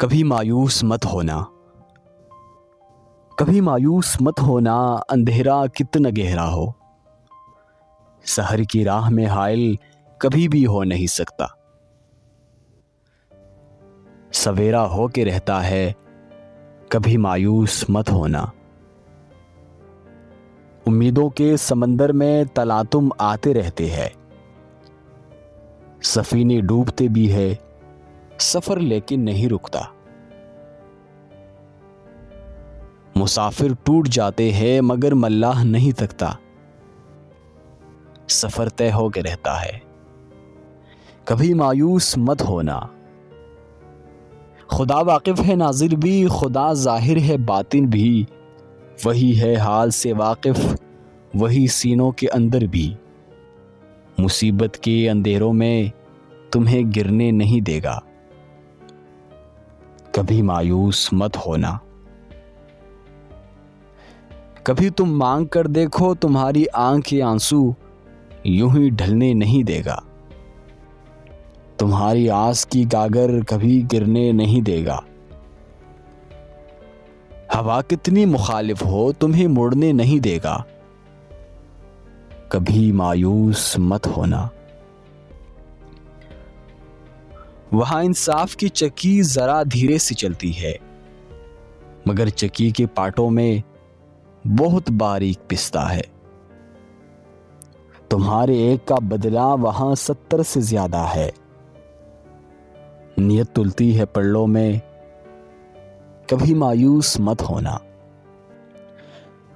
कभी मायूस मत होना, कभी मायूस मत होना, अंधेरा कितना गहरा हो। सहर की राह में हायल कभी भी हो नहीं सकता। सवेरा हो के रहता है, कभी मायूस मत होना। उम्मीदों के समंदर में तलातुम आते रहते हैं। सफीने डूबते भी है, सफर लेकिन नहीं रुकता। मुसाफिर टूट जाते हैं मगर मल्लाह नहीं थकता। सफर तय हो के रहता है, कभी मायूस मत होना। खुदा वाकिफ है नाजिर भी, खुदा जाहिर है बातिन भी। वही है हाल से वाकिफ, वही सीनों के अंदर भी। मुसीबत के अंधेरों में तुम्हें गिरने नहीं देगा, कभी मायूस मत होना। कभी तुम मांग कर देखो, तुम्हारी आंख के आंसू यूं ही ढलने नहीं देगा। तुम्हारी आस की गागर कभी गिरने नहीं देगा। हवा कितनी मुखालिफ हो, तुम्हें मुड़ने नहीं देगा, कभी मायूस मत होना। वहां इंसाफ की चक्की जरा धीरे से चलती है, मगर चक्की के पाटों में बहुत बारीक पिसता है। तुम्हारे एक का बदला वहां 70 से ज्यादा है। नियत तुलती है पल्लों में, कभी मायूस मत होना।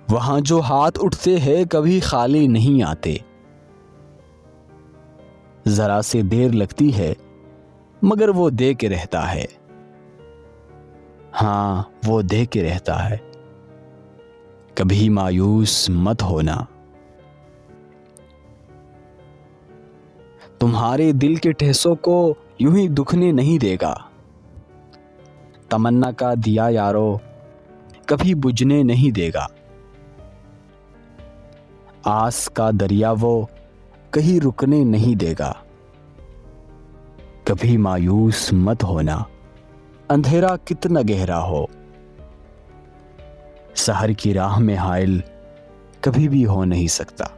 वहां जो हाथ उठते हैं कभी खाली नहीं आते। जरा से देर लगती है मगर वो दे के रहता है। हां, वो दे के रहता है, कभी मायूस मत होना। तुम्हारे दिल के ठेसों को यूं ही दुखने नहीं देगा। तमन्ना का दिया यारो कभी बुझने नहीं देगा। आस का दरिया वो कहीं रुकने नहीं देगा, कभी मायूस मत होना। अंधेरा कितना गहरा हो, सहर की राह में हायल कभी भी हो नहीं सकता।